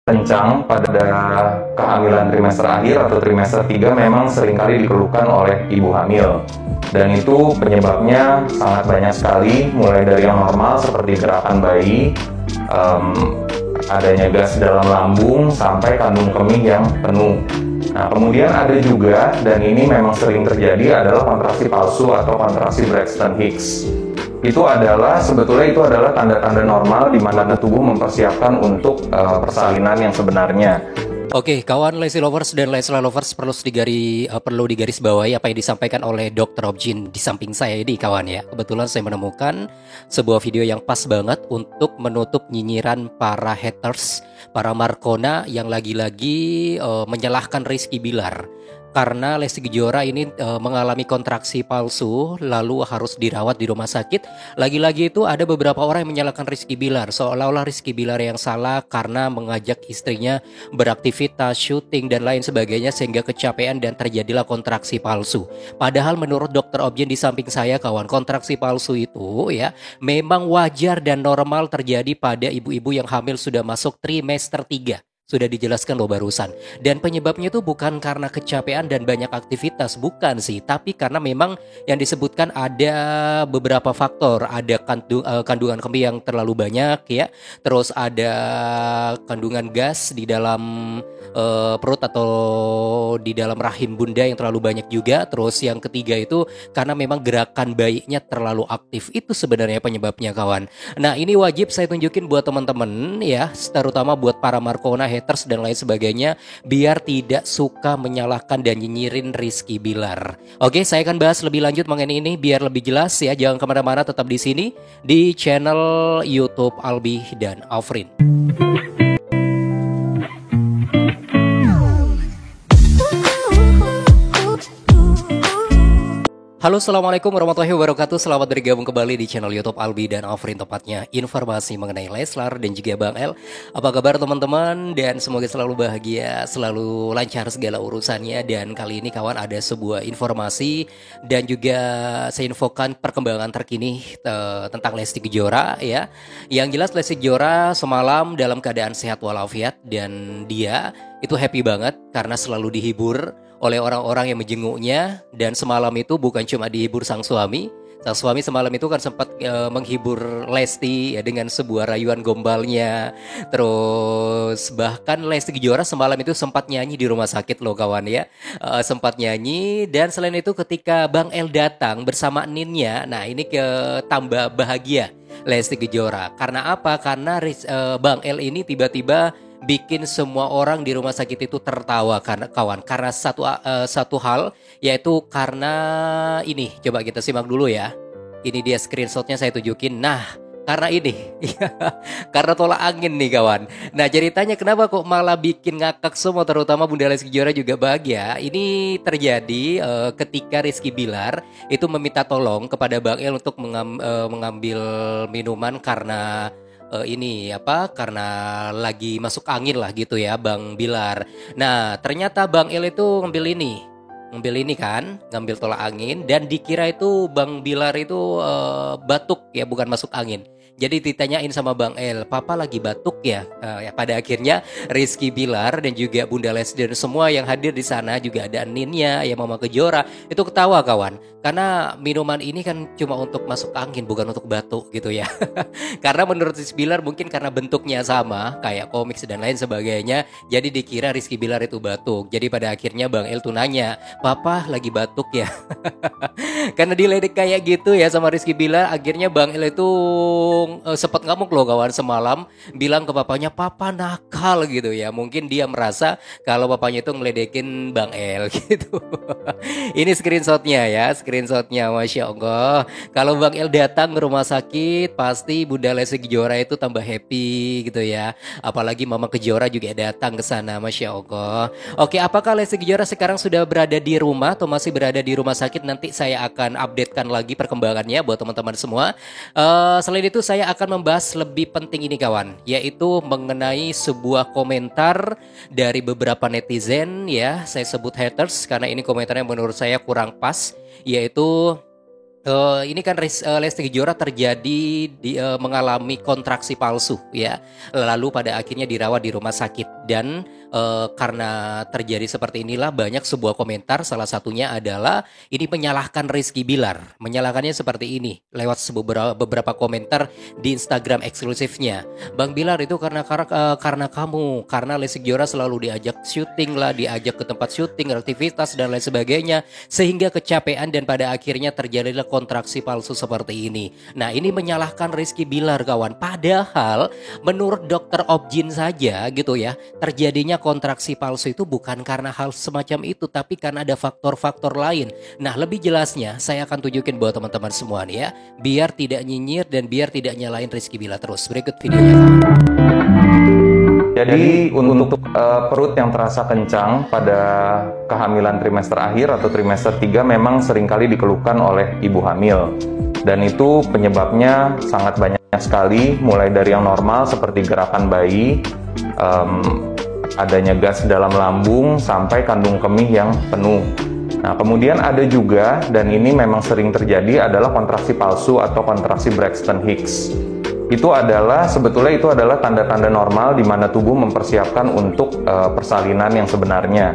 kencang pada kehamilan trimester akhir atau trimester 3 memang seringkali dikeluhkan oleh ibu hamil. Dan itu penyebabnya sangat banyak sekali, mulai dari yang normal seperti gerakan bayi, adanya gas dalam lambung, sampai kandung kemih yang penuh. Nah, kemudian ada juga, dan ini memang sering terjadi, adalah kontraksi palsu atau kontraksi Braxton Hicks. Sebetulnya itu adalah tanda-tanda normal di mana tubuh mempersiapkan untuk persalinan yang sebenarnya. Oke, kawan Leslie Lovers dan Leslie Lovers perlu digaris bawahi apa yang disampaikan oleh Dr. Objin di samping saya ini, kawan ya. Kebetulan saya menemukan sebuah video yang pas banget untuk menutup nyinyiran para haters, para Marcona yang lagi-lagi menyalahkan Rizky Bilar. Karena Lesti Kejora ini mengalami kontraksi palsu, lalu harus dirawat di rumah sakit. Lagi-lagi itu ada beberapa orang yang menyalahkan Rizky Bilar, seolah-olah Rizky Bilar yang salah karena mengajak istrinya beraktivitas, syuting dan lain sebagainya sehingga kecapean dan terjadilah kontraksi palsu. Padahal menurut Dr. Objin di samping saya, kawan, kontraksi palsu itu ya memang wajar dan normal terjadi pada ibu-ibu yang hamil sudah masuk trimester 3. Sudah dijelaskan loh barusan. Dan penyebabnya itu bukan karena kecapean dan banyak aktivitas, bukan sih. Tapi karena memang yang disebutkan ada beberapa faktor. Ada kandungan kemih yang terlalu banyak ya. Terus ada kandungan gas di dalam perut atau di dalam rahim bunda yang terlalu banyak juga. Terus yang ketiga itu karena memang gerakan bayinya terlalu aktif. Itu sebenarnya penyebabnya, kawan. Nah, ini wajib saya tunjukin buat teman-teman ya, terutama buat para Marcona, haters dan lain sebagainya, biar tidak suka menyalahkan dan nyinyirin Rizky Bilar. Oke, saya akan bahas lebih lanjut mengenai ini biar lebih jelas ya. Jangan kemana-mana, tetap di sini di channel YouTube Albi dan Afrin. Halo, assalamualaikum warahmatullahi wabarakatuh. Selamat bergabung kembali di channel YouTube Albi dan Afrin, tepatnya informasi mengenai Leslar dan juga Bang El. Apa kabar teman-teman? Dan semoga selalu bahagia, selalu lancar segala urusannya. Dan kali ini, kawan, ada sebuah informasi dan juga saya infokan perkembangan terkini tentang Lesti Kejora ya. Yang jelas Lesti Kejora semalam dalam keadaan sehat walafiat dan dia itu happy banget karena selalu dihibur oleh orang-orang yang menjenguknya. Dan semalam itu bukan cuma dihibur sang suami semalam itu kan sempat menghibur Lesti ya dengan sebuah rayuan gombalnya. Terus bahkan Lesti Kejora semalam itu sempat nyanyi di rumah sakit loh, kawan ya. Sempat nyanyi. Dan selain itu ketika Bang El datang bersama Ninnya, nah ini tambah bahagia Lesti Kejora. Karena apa? Karena Bang El ini tiba-tiba bikin semua orang di rumah sakit itu tertawa, kawan, karena satu hal, yaitu karena ini. Coba kita simak dulu ya. Ini dia screenshotnya, saya tunjukin. Nah, karena ini karena tolak angin nih, kawan. Nah, ceritanya kenapa kok malah bikin ngakak semua, terutama Bunda Lesti Kejora juga bahagia. Ini terjadi ketika Rizky Bilar itu meminta tolong kepada Bang El untuk mengambil minuman karena karena lagi masuk angin lah gitu ya Bang Bilar. Nah, ternyata Bang El itu ngambil ini kan, ngambil tolak angin, dan dikira itu Bang Bilar itu batuk ya, bukan masuk angin. Jadi ditanyain sama Bang El, "Papa lagi batuk ya?" Ya pada akhirnya Rizky Bilar dan juga Bunda Lesti dan semua yang hadir di sana, juga ada Ninnya, ya Mama Kejora, itu ketawa, kawan. Karena minuman ini kan cuma untuk masuk angin, bukan untuk batuk gitu ya. Karena menurut Rizky Bilar mungkin karena bentuknya sama kayak komik dan lain sebagainya, jadi dikira Rizky Bilar itu batuk. Jadi pada akhirnya Bang El tuh nanya, "Papa lagi batuk ya?" Karena diledek kayak gitu ya sama Rizky Bilar, akhirnya Bang El itu sempat ngamuk loh, kawan, semalam. Bilang ke papanya, "Papa nakal," gitu ya. Mungkin dia merasa kalau papanya itu ngeledekin Bang El gitu. Ini screenshotnya ya, Masya Allah. Kalau Bang El datang ke rumah sakit, pasti Bunda Lesti Kejora itu tambah happy gitu ya. Apalagi Mama Kejora juga datang ke sana, Masya Allah. Oke, apakah Lesti Kejora sekarang sudah berada di rumah atau masih berada di rumah sakit? Nanti saya akan updatekan lagi perkembangannya buat teman-teman semua. Selain itu saya akan membahas lebih penting ini, kawan, yaitu mengenai sebuah komentar dari beberapa netizen ya. Saya sebut haters karena ini komentarnya menurut saya kurang pas, yaitu Ini kan Lesti Kejora terjadi mengalami kontraksi palsu ya. Lalu pada akhirnya dirawat di rumah sakit dan karena terjadi seperti inilah banyak sebuah komentar, salah satunya adalah ini menyalahkan Rizky Bilar. Menyalahkannya seperti ini lewat beberapa komentar di Instagram eksklusifnya. Bang Bilar itu karena kamu, karena Lesti Kejora selalu diajak syuting lah, diajak ke tempat syuting, aktivitas dan lain sebagainya sehingga kecapean dan pada akhirnya terjadilah kontraksi palsu seperti ini. Nah, ini menyalahkan Rizky Bilar kawan. Padahal menurut dokter Objin saja gitu ya, terjadinya kontraksi palsu itu bukan karena hal semacam itu, tapi karena ada faktor-faktor lain. Nah, lebih jelasnya saya akan tunjukin buat teman-teman semua nih ya, biar tidak nyinyir dan biar tidak nyalain Rizky Bilar terus. Berikut videonya kawan. Jadi untuk perut yang terasa kencang pada kehamilan trimester akhir atau trimester 3 memang seringkali dikeluhkan oleh ibu hamil. Dan itu penyebabnya sangat banyak sekali, mulai dari yang normal seperti gerakan bayi, adanya gas dalam lambung, sampai kandung kemih yang penuh. Nah, kemudian ada juga, dan ini memang sering terjadi, adalah kontraksi palsu atau kontraksi Braxton Hicks. Sebetulnya itu adalah tanda-tanda normal di mana tubuh mempersiapkan untuk persalinan yang sebenarnya.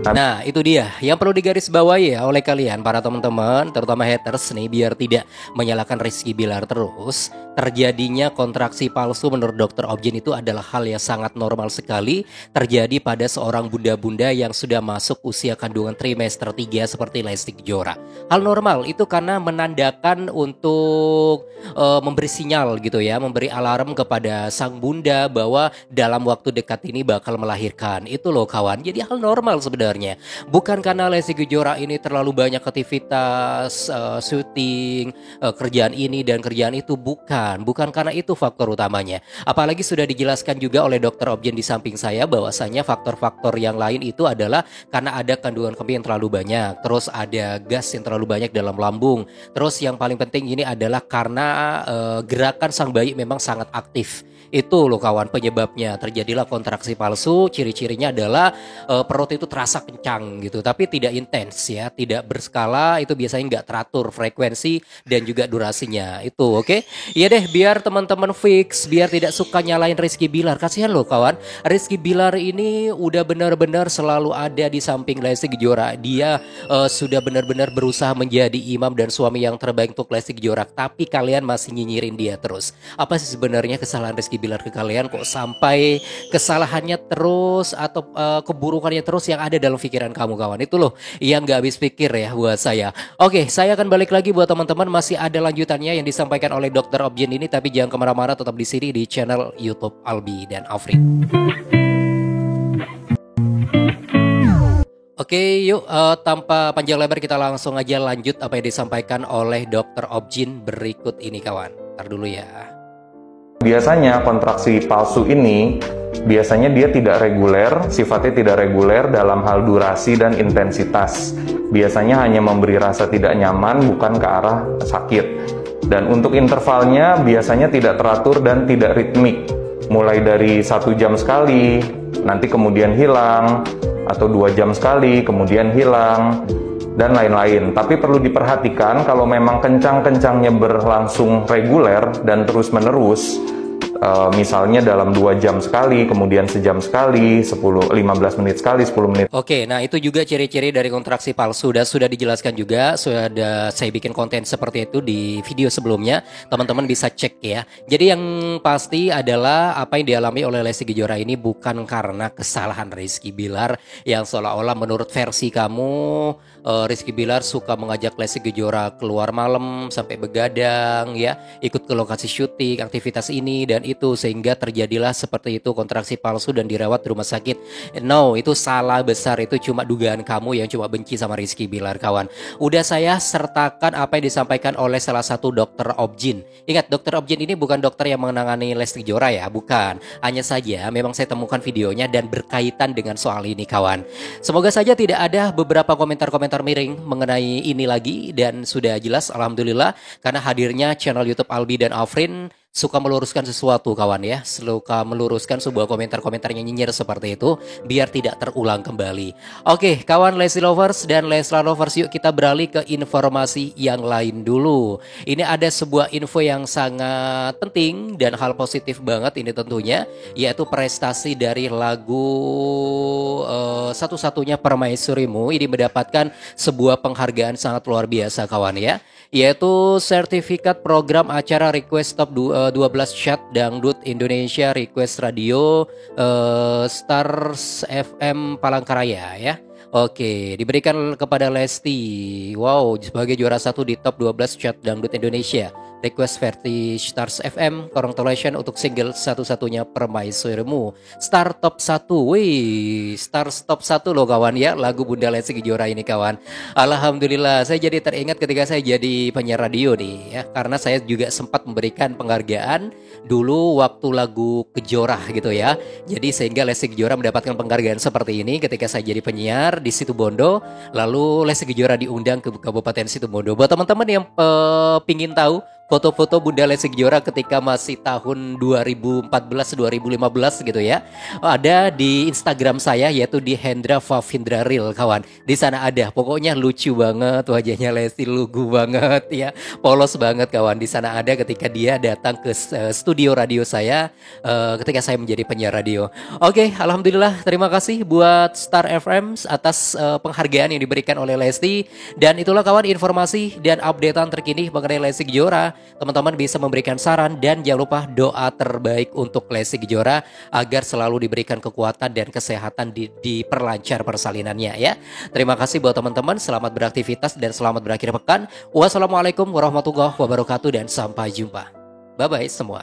Nah, itu dia yang perlu digarisbawahi ya oleh kalian para teman-teman, terutama haters nih, biar tidak menyalahkan Rizky Bilar terus. Terjadinya kontraksi palsu menurut dokter Objin itu adalah hal yang sangat normal sekali terjadi pada seorang bunda-bunda yang sudah masuk usia kandungan trimester 3 seperti Lesti Kejora. Hal normal itu karena menandakan untuk memberi sinyal gitu ya, memberi alarm kepada sang bunda bahwa dalam waktu dekat ini bakal melahirkan. Itu loh kawan, jadi hal normal sebenarnya. Bukan karena Lesti Kejora ini terlalu banyak aktivitas, syuting, kerjaan ini dan kerjaan itu, bukan karena itu faktor utamanya. Apalagi sudah dijelaskan juga oleh dokter Objin di samping saya bahwasanya faktor-faktor yang lain itu adalah karena ada kandungan kemih yang terlalu banyak, terus ada gas yang terlalu banyak dalam lambung, terus yang paling penting ini adalah karena gerakan sang bayi memang sangat aktif. Itu loh kawan penyebabnya terjadilah kontraksi palsu. Ciri-cirinya adalah perut itu terasa kencang gitu, tapi tidak intens ya, tidak berskala, itu biasanya nggak teratur frekuensi dan juga durasinya itu. Oke, iya deh, biar teman-teman fix, biar tidak suka nyalain Rizky Bilar. Kasihan loh kawan, Rizky Bilar ini udah benar-benar selalu ada di samping Lesti Kejora. Dia sudah benar-benar berusaha menjadi imam dan suami yang terbaik untuk Lesti Kejora, tapi kalian masih nyinyirin dia terus. Apa sih sebenarnya kesalahan Rizky Bilar ke kalian kok sampai kesalahannya terus atau keburukannya terus yang ada dalam pikiran kamu kawan? Itu loh yang gak habis pikir ya buat saya. Oke, saya akan balik lagi buat teman-teman, masih ada lanjutannya yang disampaikan oleh Dr. Objin ini, tapi jangan kemana-mana, tetap di sini di channel YouTube Albi dan Afrin. Oke, yuk tanpa panjang lebar kita langsung aja lanjut apa yang disampaikan oleh Dr. Objin berikut ini kawan. Ntar dulu ya. Biasanya kontraksi palsu ini biasanya dia tidak reguler, sifatnya tidak reguler dalam hal durasi dan intensitas. Biasanya hanya memberi rasa tidak nyaman, bukan ke arah sakit. Dan untuk intervalnya biasanya tidak teratur dan tidak ritmik. Mulai dari 1 jam sekali, nanti kemudian hilang, atau 2 jam sekali, kemudian hilang, dan lain-lain. Tapi perlu diperhatikan kalau memang kencang-kencangnya berlangsung reguler dan terus-menerus, misalnya dalam 2 jam sekali, kemudian sejam sekali, 15 menit sekali, 10 menit. Oke, nah itu juga ciri-ciri dari kontraksi palsu. Sudah dijelaskan juga, sudah ada saya bikin konten seperti itu di video sebelumnya. Teman-teman bisa cek ya. Jadi yang pasti adalah apa yang dialami oleh Lesti Kejora ini bukan karena kesalahan Rizky Bilar yang seolah-olah menurut versi kamu Rizky Bilar suka mengajak Lesti Kejora keluar malam sampai begadang ya, ikut ke lokasi syuting, aktivitas ini dan itu, sehingga terjadilah seperti itu kontraksi palsu dan dirawat di rumah sakit. No, itu salah besar, itu cuma dugaan kamu yang cuma benci sama Rizky Bilar kawan. Udah saya sertakan apa yang disampaikan oleh salah satu dokter Objin. Ingat, dokter Objin ini bukan dokter yang menangani Lesti Kejora ya, bukan. Hanya saja memang saya temukan videonya dan berkaitan dengan soal ini kawan. Semoga saja tidak ada beberapa komentar-komentar miring mengenai ini lagi, dan sudah jelas alhamdulillah karena hadirnya channel YouTube Albi dan Afrin suka meluruskan sesuatu kawan ya, suka meluruskan sebuah komentar-komentar yang nyinyir seperti itu biar tidak terulang kembali. Oke, kawan Lesti Lovers dan Leslar Lovers, yuk kita beralih ke informasi yang lain dulu. Ini ada sebuah info yang sangat penting dan hal positif banget ini tentunya, yaitu prestasi dari lagu satu-satunya Permaisurimu ini mendapatkan sebuah penghargaan sangat luar biasa kawan ya, yaitu sertifikat program acara Request Top 12 Chart Dangdut Indonesia Request Radio Stars FM Palangkaraya ya. Oke, diberikan kepada Lesti. Wow, sebagai juara satu di top 12 chart dangdut Indonesia. Request versi Stars FM, congratulations untuk single satu-satunya Permaisurimu. Star Top 1, wih, Stars Top 1 loh kawan ya, lagu Bunda Lesti Kejora ini kawan. Alhamdulillah, saya jadi teringat ketika saya jadi penyiar radio nih ya, karena saya juga sempat memberikan penghargaan dulu waktu lagu Kejora gitu ya. Jadi sehingga Lesti Kejora mendapatkan penghargaan seperti ini ketika saya jadi penyiar di Situbondo. Lalu Lesti Kejora diundang ke Kabupaten Situbondo. Buat teman-teman yang pingin tahu foto-foto Bunda Lesti Kejora ketika masih tahun 2014-2015 gitu ya, ada di Instagram saya, yaitu di Hendra Favindra Real kawan. Di sana ada, pokoknya lucu banget wajahnya Lesti, lugu banget ya, polos banget kawan. Di sana ada ketika dia datang ke studio radio saya ketika saya menjadi penyiar radio. Oke, alhamdulillah, terima kasih buat Star FM atas penghargaan yang diberikan oleh Lesti. Dan itulah kawan informasi dan updatean terkini mengenai Lesti Kejora. Teman-teman bisa memberikan saran dan jangan lupa doa terbaik untuk Lesti Kejora agar selalu diberikan kekuatan dan kesehatan, diperlancar persalinannya ya. Terima kasih buat teman-teman, selamat beraktivitas dan selamat berakhir pekan. Wassalamualaikum warahmatullahi wabarakatuh dan sampai jumpa. Bye bye semua.